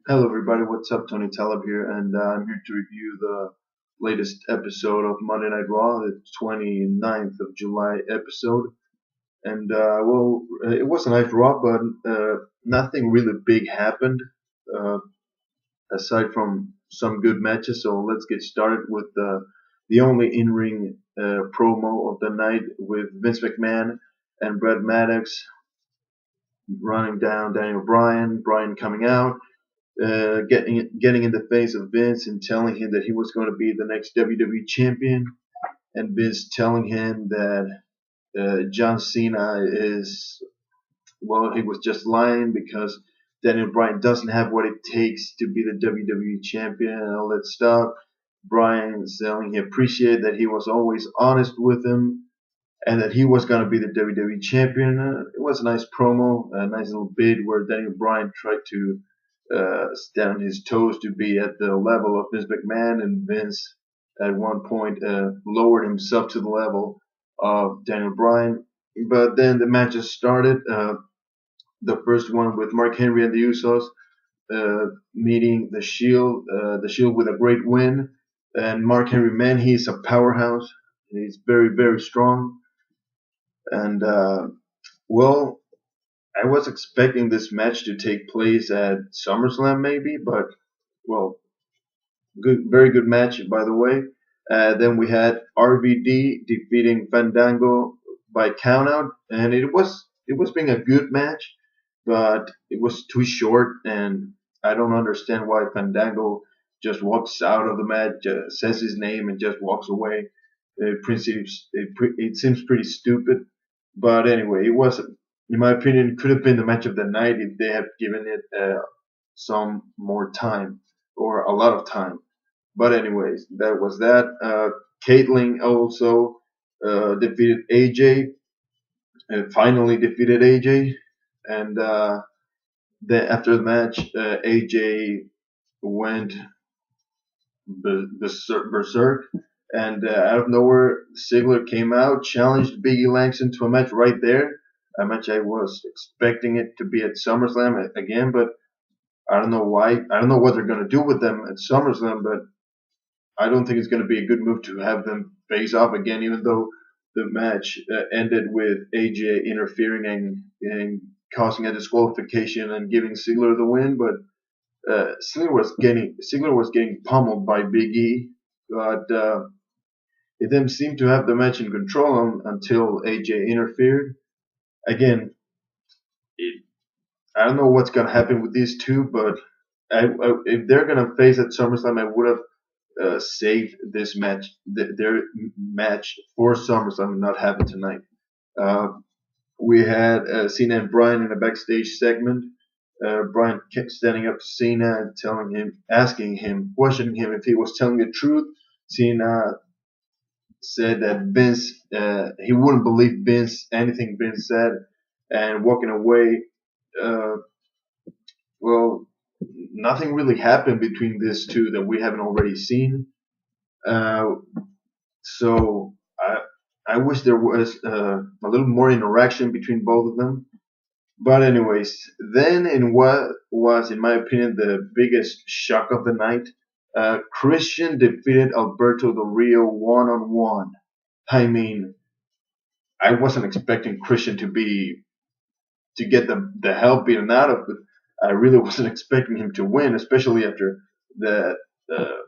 Hello, everybody. What's up? Tony Taleb here, and I'm here to review the latest episode of Monday Night Raw, the 29th of July episode. And it was a nice Raw, but nothing really big happened uh, aside from some good matches. So let's get started with the only in-ring promo of the night with Vince McMahon and Brad Maddox running down Daniel Bryan. Bryan coming out getting in the face of Vince and telling him that he was going to be the next WWE champion, and Vince telling him that John Cena he was just lying because Daniel Bryan doesn't have what it takes to be the WWE champion and all that stuff. Bryan telling he appreciated that he was always honest with him and that he was going to be the WWE champion. It was a nice promo, a nice little bit where Daniel Bryan tried to stand on his toes to be at the level of Vince McMahon, and Vince at one point lowered himself to the level of Daniel Bryan. But then the matches started. The first one with Mark Henry and the Usos meeting the Shield. The Shield with a great win. And Mark Henry, man, he's a powerhouse. He's very, very strong. And well, I was expecting this match to take place at SummerSlam, maybe, but well, good, very good match, by the way. Then we had RVD defeating Fandango by countout, and it was being a good match, but it was too short, and I don't understand why Fandango just walks out of the match, says his name, and just walks away. It seems pretty stupid, but anyway, it was, in my opinion, could have been the match of the night if they had given it some more time or a lot of time. But anyways, that was that. Caitlyn also defeated AJ, finally defeated AJ, and then after the match, AJ went berserk, and out of nowhere, Ziggler came out, challenged Biggie Langston to a match right there. A match I was expecting it to be at SummerSlam again, but I don't know why. I don't know what they're gonna do with them at SummerSlam, but I don't think it's going to be a good move to have them face off again, even though the match ended with AJ interfering and causing a disqualification and giving Ziggler the win. But Ziggler was getting pummeled by Big E, but it didn't seem to have the match in control until AJ interfered. Again, it, I don't know what's going to happen with these two, but if they're going to face at SummerSlam, I would have save this match, their match for SummerSlam, and not have it tonight. Uh, we had Cena and Bryan in a backstage segment. Bryan kept standing up to Cena and asking him, questioning him if he was telling the truth. Cena said that he wouldn't believe anything Vince said, and walking away. Uh, well, nothing really happened between these two that we haven't already seen. Uh, So I wish there was a little more interaction between both of them. But anyways, then in what was, in my opinion, the biggest shock of the night, Christian defeated Alberto Del Rio one-on-one. I mean, I wasn't expecting Christian to get the hell beaten out of it. I really wasn't expecting him to win, especially after the uh,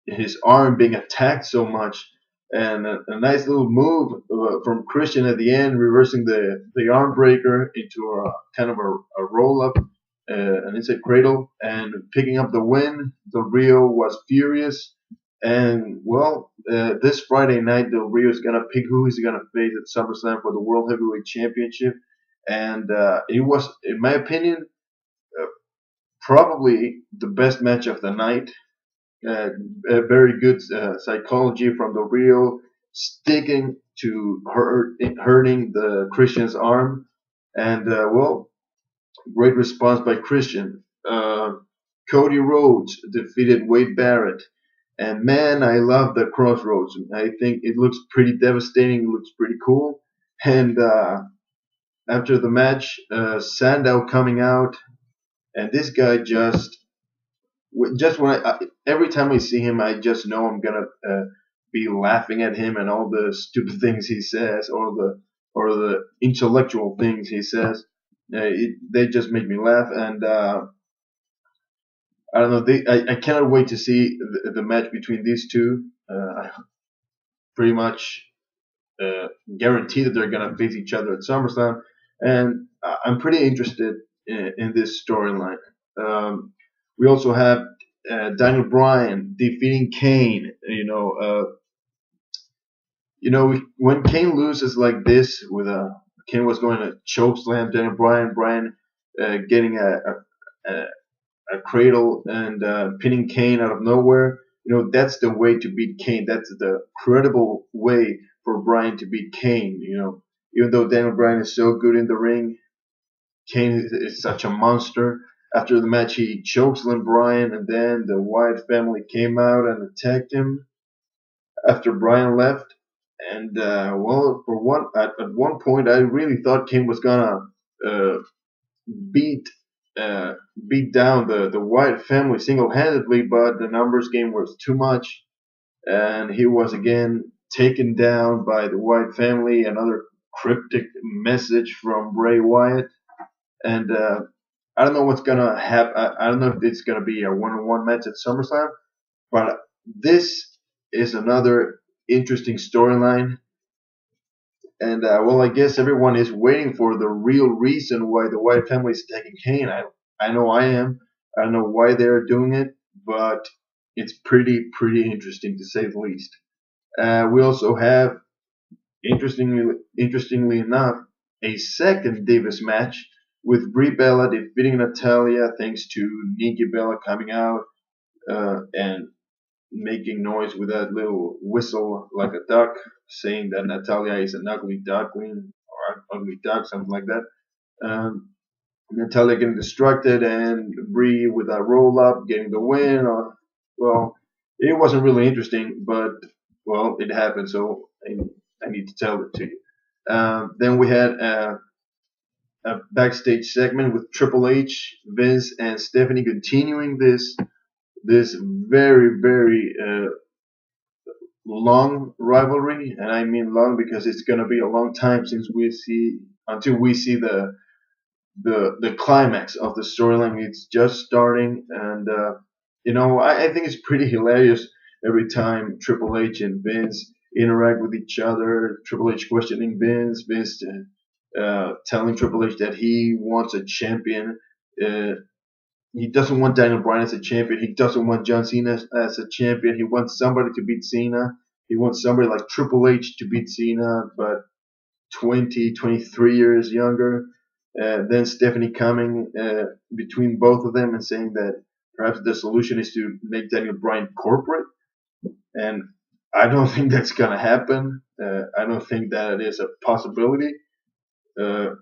his arm being attacked so much, and a nice little move from Christian at the end, reversing the arm breaker into a kind of a roll up, an inside cradle, and picking up the win. Del Rio was furious, and well, this Friday night, Del Rio is gonna pick who he's gonna face at SummerSlam for the World Heavyweight Championship, and it was, in my opinion, uh, probably the best match of the night. Very good psychology from the Rio, sticking to hurting the Christian's arm, and well, great response by Christian. Cody Rhodes defeated Wade Barrett, and man, I love the Crossroads. I think it looks pretty devastating. It looks pretty cool, and after the match, Sandow coming out, and this guy just just when every time I see him, I just know I'm gonna be laughing at him and all the stupid things he says, or the intellectual things he says. They just make me laugh, and I don't know. I cannot wait to see the match between these two. I pretty much uh, guarantee that they're gonna face each other at SummerSlam, and I'm pretty interested in this storyline. Um, we also have Daniel Bryan defeating Kane. When Kane loses like this, with a Kane was going to choke slam Daniel Bryan, Bryan getting a a cradle and pinning Kane out of nowhere. That's the way to beat Kane. That's the credible way for Bryan to beat Kane. Even though Daniel Bryan is so good in the ring, Kane is such a monster. After the match, he chokeslammed Bryan, and then the Wyatt family came out and attacked him after Bryan left. And well, at one point, I really thought Kane was gonna uh, beat uh, beat down the Wyatt family single-handedly, but the numbers game was too much, and he was again taken down by the Wyatt family. Another cryptic message from Bray Wyatt, and I don't know what's gonna happen. I don't know if it's gonna be a one-on-one match at SummerSlam, but this is another interesting storyline. And well, I guess everyone is waiting for the real reason why the Wyatt family is attacking Kane. I know I am. I don't know why they're doing it, but it's pretty interesting to say the least. We also have, interestingly enough, a second Divas match with Brie Bella defeating Natalia thanks to Nikki Bella coming out and making noise with that little whistle like a duck, saying that Natalia is an ugly duckling or an ugly duck, something like that. Natalia getting distracted and Brie with a roll up getting the win. Well, it wasn't really interesting, but well, it happened, so I need to tell it to you. Then we had a backstage segment with Triple H, Vince, and Stephanie continuing this very long rivalry, and I mean long because it's gonna be a long time since we see until we see the climax of the storyline. It's just starting, and I think it's pretty hilarious every time Triple H and Vince interact with each other. Triple H questioning Vince telling Triple H that he wants a champion. Uh, he doesn't want Daniel Bryan as a champion. He doesn't want John Cena as a champion. He wants somebody to beat Cena. He wants somebody like Triple H to beat Cena, but 20, 23 years younger. Then Stephanie coming between both of them and saying that perhaps the solution is to make Daniel Bryan corporate. And I don't think that's going to happen. I don't think that is a possibility. Uh,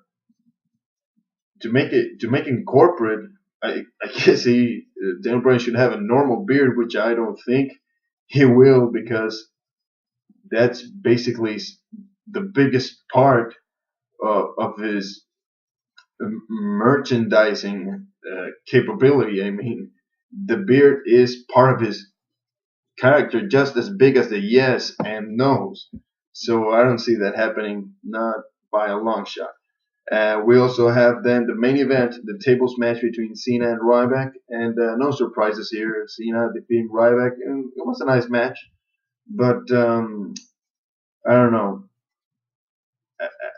to make him corporate, I guess Daniel Bryan should have a normal beard, which I don't think he will, because that's basically the biggest part of his merchandising capability. I mean, the beard is part of his character, just as big as the yes and no's. So I don't see that happening, not by a long shot. We also have then the main event, the tables match between Cena and Ryback, and no surprises here. Cena defeating Ryback, and it was a nice match, but I don't know.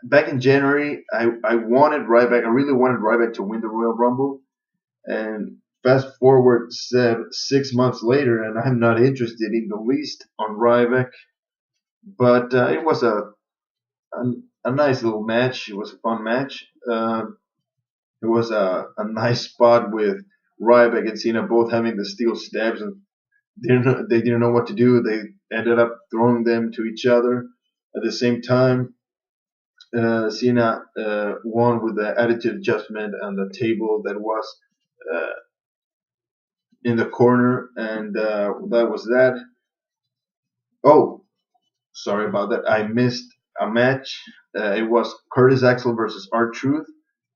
Back in January, I wanted Ryback. I really wanted Ryback to win the Royal Rumble, and fast forward 6 months later, and I'm not interested in the least on Ryback. But it was a a nice little match. It was a fun match. It was a nice spot with Ryback and Cena both having the steel stabs, and they didn't know what to do. They ended up throwing them to each other. At the same time, Cena won with the attitude adjustment and the table that was uh, in the corner, and that was that. Oh, sorry about that. I missed a match. It was Curtis Axel versus R-Truth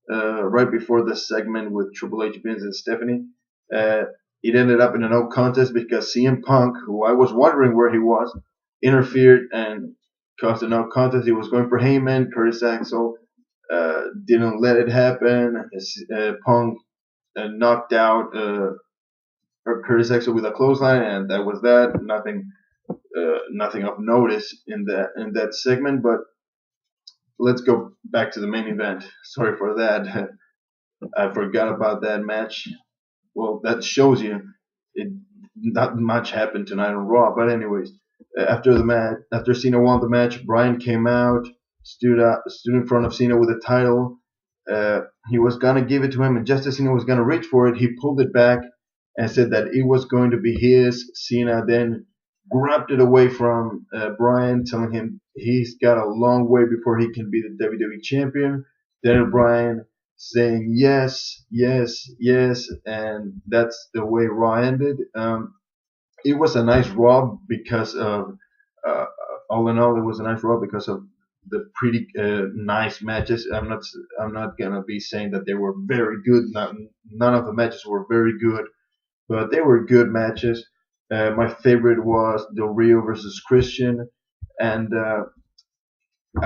right before the segment with Triple H, Vince, and Stephanie. Uh, it ended up in a no contest because CM Punk, who I was wondering where he was, interfered and caused a no contest. He was going for Heyman. Curtis Axel didn't let it happen. Punk knocked out Curtis Axel with a clothesline, and that was that. Nothing of notice in that segment. But let's go back to the main event. Sorry for that. I forgot about that match. Well, that shows you it not much happened tonight on Raw. But anyways, after the match, after Cena won the match, Bryan came out, stood in front of Cena with a title. He was gonna give it to him, and just as Cena was gonna reach for it, he pulled it back and said that it was going to be his. Cena then grabbed it away from Bryan, telling him he's got a long way before he can be the WWE champion. Daniel Bryan saying yes, yes, yes, and that's the way Raw ended. It was a nice Raw because of uh, all in all, it was a nice Raw because of the pretty nice matches. I'm not gonna be saying that they were very good. None of the matches were very good, but they were good matches. My favorite was Del Rio versus Christian, and I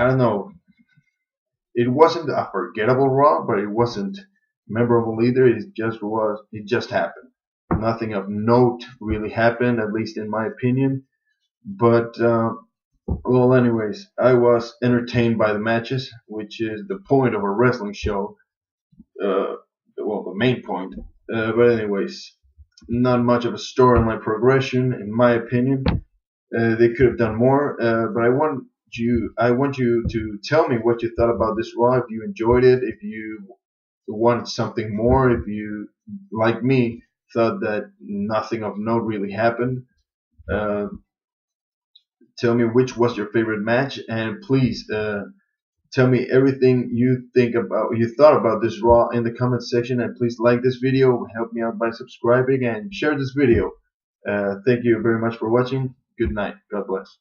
don't know, it wasn't a forgettable Raw, but it wasn't memorable either. It just was. It just happened. Nothing of note really happened, at least in my opinion. But well, anyways, I was entertained by the matches, which is the point of a wrestling show. Well, the main point. But anyways, not much of a storyline progression, in my opinion. They could have done more, but I want you to tell me what you thought about this Raw. If you enjoyed it, if you wanted something more, if you, like me, thought that nothing of note really happened. Uh, Tell me which was your favorite match, and please tell me everything you thought about this Raw in the comment section, and please like this video, help me out by subscribing, and share this video. Thank you very much for watching. Good night. God bless.